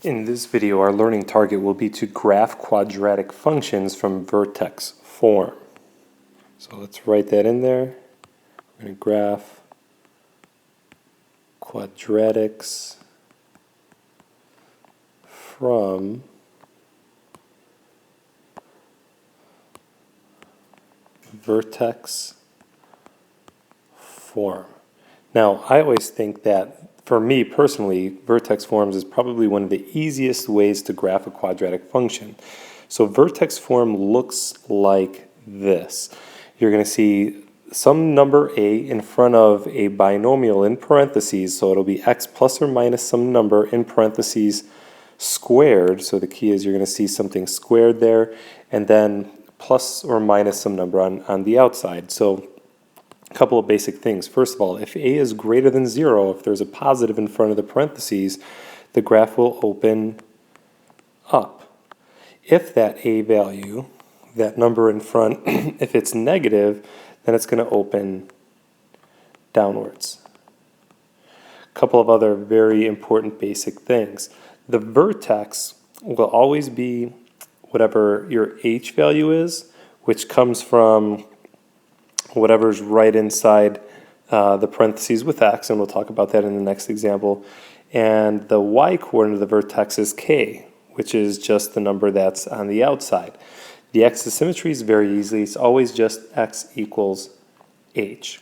In this video, our learning target will be to graph quadratic functions from vertex form. So let's write that in there. We're going to graph quadratics from vertex form. Now, I always think that, for me personally, vertex forms is probably one of the easiest ways to graph a quadratic function. So vertex form looks like this. You're going to see some number a in front of a binomial in parentheses, so it'll be x plus or minus some number in parentheses squared. So the key is you're going to see something squared there, and then plus or minus some number on the outside. So a couple of basic things. First of all, if a is greater than 0, if there's a positive in front of the parentheses, the graph will open up. If that a value, that number in front, if it's negative, then it's going to open downwards. A couple of other very important basic things. The vertex will always be whatever your h value is, which comes from whatever's right inside the parentheses with x, and we'll talk about that in the next example. And the y-coordinate of the vertex is k, which is just the number that's on the outside. The axis symmetry is very easy. It's always just x equals h.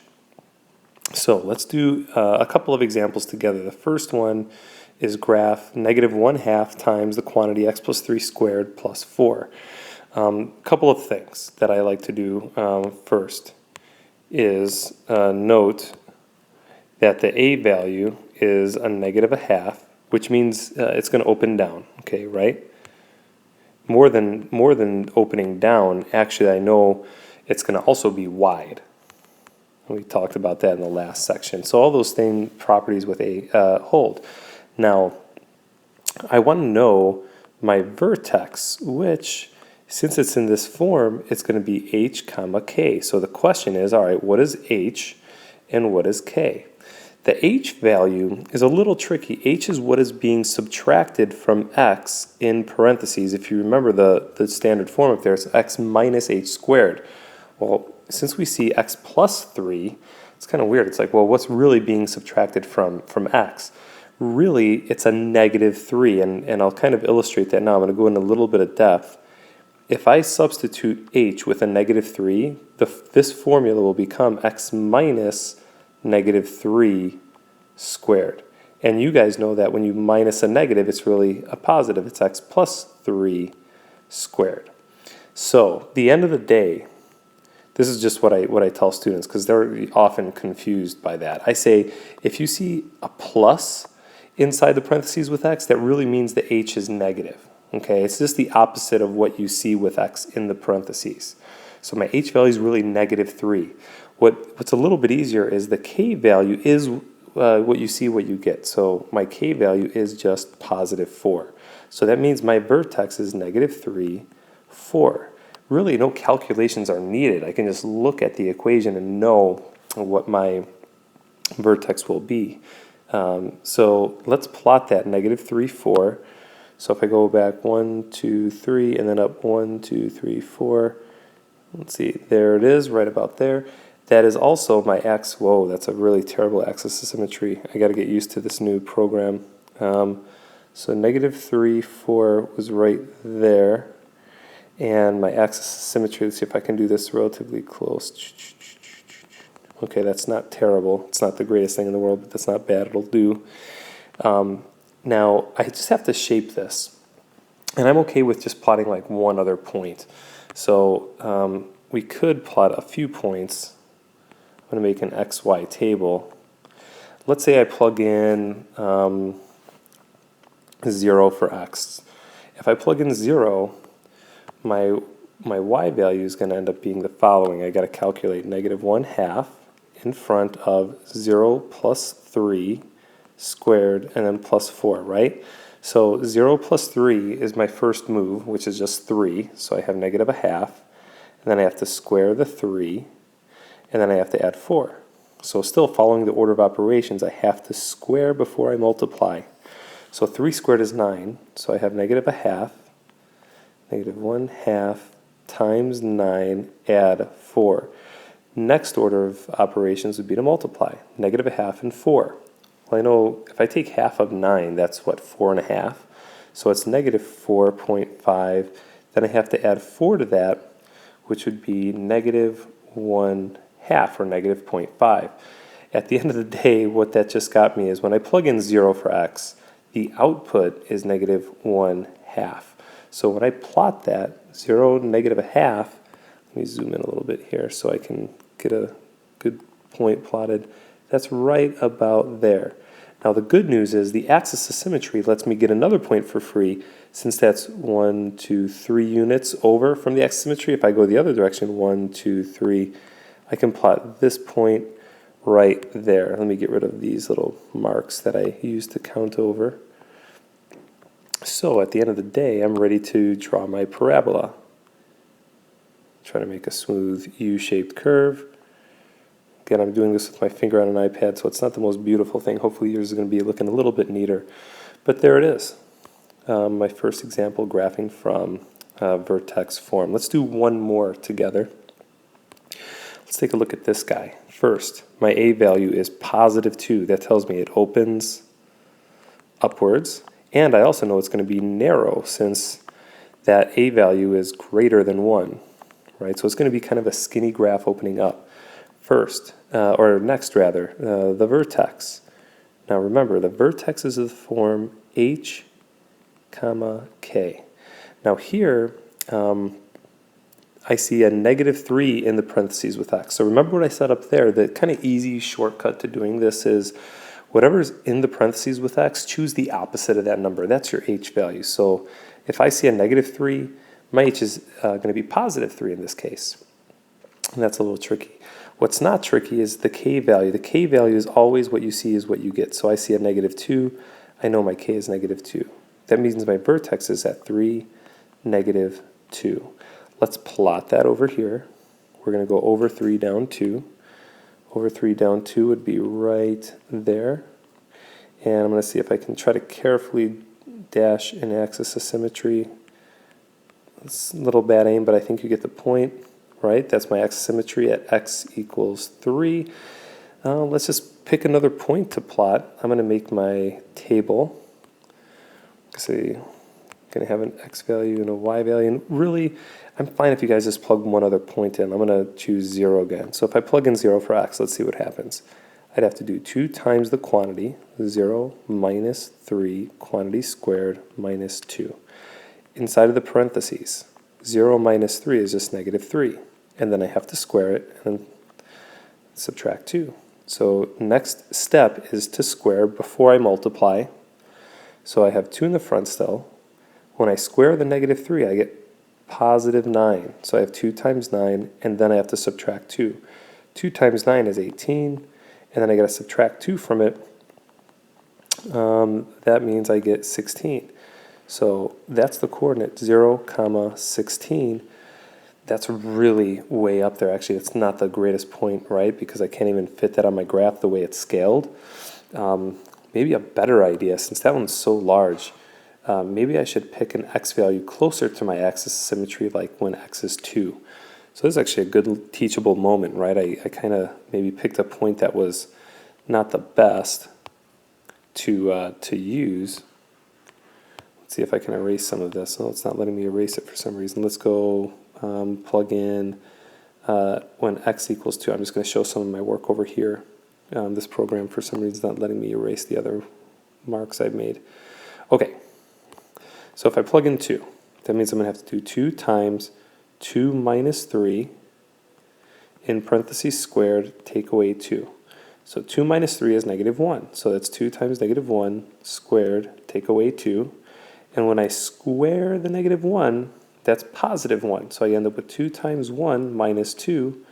So let's do a couple of examples together. The first one is graph -1/2 times the quantity x plus 3 squared plus 4. Couple of things that I like to do first is note that the a value is a -1/2, which means it's going to open down, okay, right? More than opening down, actually I know it's going to also be wide. We talked about that in the last section. So all those same properties with a hold. Now, I want to know my vertex, which, since it's in this form, it's going to be h comma k. So the question is, all right, what is h and what is k? The h value is a little tricky. H is what is being subtracted from x in parentheses. If you remember the standard form up there, it's x minus h squared. Well, since we see x plus 3, it's kind of weird. It's like, well, what's really being subtracted from x? Really, it's a -3, and I'll kind of illustrate that now. I'm going to go into a little bit of depth. If I substitute h with a -3, this formula will become x minus -3 squared. And you guys know that when you minus a negative, it's really a positive. It's x plus 3 squared. So, the end of the day, this is just what I tell students, because they're often confused by that. I say, if you see a plus inside the parentheses with x, that really means the h is negative. Okay, it's just the opposite of what you see with x in the parentheses. So my h value is really -3. What's a little bit easier is the k value is what you see, what you get. So my k value is just +4. So that means my vertex is -3, 4. Really, no calculations are needed. I can just look at the equation and know what my vertex will be. So let's plot that -3, 4. So if I go back 1, 2, 3, and then up 1, 2, 3, 4, let's see, there it is, right about there. That is also my x. Whoa, that's a really terrible axis of symmetry. I got to get used to this new program. So -3, 4 was right there. And my axis of symmetry, let's see if I can do this relatively close. Okay, that's not terrible. It's not the greatest thing in the world, but that's not bad. It'll do. Now, I just have to shape this. And I'm okay with just plotting like one other point. So we could plot a few points. I'm going to make an XY table. Let's say I plug in 0 for x. If I plug in 0, my y value is going to end up being the following. I got to calculate -1/2 in front of 0 plus 3 squared and then plus 4, right? So 0 plus 3 is my first move, which is just 3, so I have -1/2, and then I have to square the 3, and then I have to add 4. So still following the order of operations, I have to square before I multiply. So 3 squared is 9, so I have negative a half, negative 1/2 times 9, add 4. Next order of operations would be to multiply. Negative a half and 4. Well, I know if I take half of 9, that's what, 4.5? So it's negative 4.5. Then I have to add 4 to that, which would be negative 1/2, or negative 0.5. At the end of the day, what that just got me is when I plug in 0 for x, the output is negative 1/2. So when I plot that, 0, negative a half, let me zoom in a little bit here so I can get a good point plotted. That's right about there. Now the good news is the axis of symmetry lets me get another point for free, since that's 1, 2, 3 units over from the axis of symmetry. If I go the other direction, 1, 2, 3, I can plot this point right there. Let me get rid of these little marks that I used to count over. So at the end of the day, I'm ready to draw my parabola. Try to make a smooth U-shaped curve. Again, I'm doing this with my finger on an iPad, so it's not the most beautiful thing. Hopefully yours is going to be looking a little bit neater. But there it is. My first example graphing from Vertex Form. Let's do one more together. Let's take a look at this guy. First, my A value is positive 2. That tells me it opens upwards. And I also know it's going to be narrow, since that A value is greater than 1. Right? So it's going to be kind of a skinny graph opening up. First, or next rather, the vertex. Now remember, the vertex is of the form h, comma, k. Now here, I see a negative 3 in the parentheses with x. So remember what I said up there, the kind of easy shortcut to doing this is whatever's in the parentheses with x, choose the opposite of that number. That's your h value. So if I see a negative 3, my h is going to be positive 3 in this case. And that's a little tricky. What's not tricky is the k value. The k value is always what you see is what you get. So I see a negative 2. I know my k is negative 2. That means my vertex is at 3, negative 2. Let's plot that over here. We're going to go over 3 down 2. Over 3 down 2 would be right there. And I'm going to see if I can try to carefully dash an axis of symmetry. It's a little bad aim, but I think you get the point, right? That's my axis of symmetry at x equals 3. Let's just pick another point to plot. I'm going to make my table. So I'm going to have an x value and a y value. And really, I'm fine if you guys just plug one other point in. I'm going to choose 0 again. So if I plug in 0 for x, let's see what happens. I'd have to do 2 times the quantity, 0 minus 3, quantity squared minus 2. Inside of the parentheses, 0 minus 3 is just negative 3. And then I have to square it and subtract 2. So next step is to square before I multiply. So I have 2 in the front still. When I square the negative 3, I get positive 9. So I have 2 times 9, and then I have to subtract 2. 2 times 9 is 18, and then I got to subtract 2 from it. That means I get 16. So that's the coordinate, 0, 16. That's really way up there. Actually, it's not the greatest point, right? Because I can't even fit that on my graph the way it's scaled. Maybe a better idea, since that one's so large, maybe I should pick an x value closer to my axis of symmetry, like when x is 2. So this is actually a good teachable moment, right? I kind of maybe picked a point that was not the best to use. Let's see if I can erase some of this. Oh, it's not letting me erase it for some reason. Let's go plug in when x equals 2. I'm just going to show some of my work over here. This program, for some reason, is not letting me erase the other marks I've made. Okay, so if I plug in 2, that means I'm going to have to do 2 times 2 minus 3 in parentheses squared, take away 2. So 2 minus 3 is negative 1. So that's 2 times negative 1 squared, take away 2. And when I square the negative 1, that's positive 1. So I end up with 2 times 1 minus 2.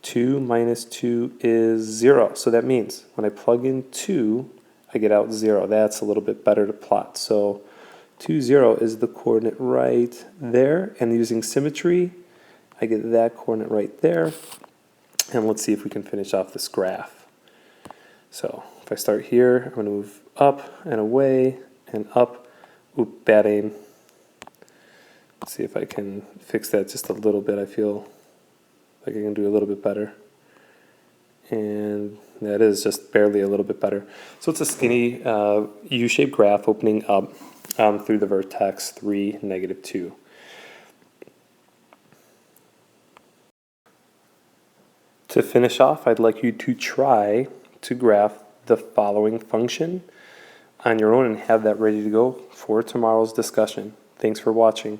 2 minus 2 is 0. So that means when I plug in 2, I get out 0. That's a little bit better to plot. So 2, 0 is the coordinate right there. And using symmetry, I get that coordinate right there. And let's see if we can finish off this graph. So if I start here, I'm going to move up and away. and up. Oop, bad aim. Let's see if I can fix that just a little bit. I feel like I can do a little bit better. And that is just barely a little bit better. So it's a skinny U-shaped graph opening up through the vertex 3, -2. To finish off, I'd like you to try to graph the following function on your own and have that ready to go for tomorrow's discussion. Thanks for watching.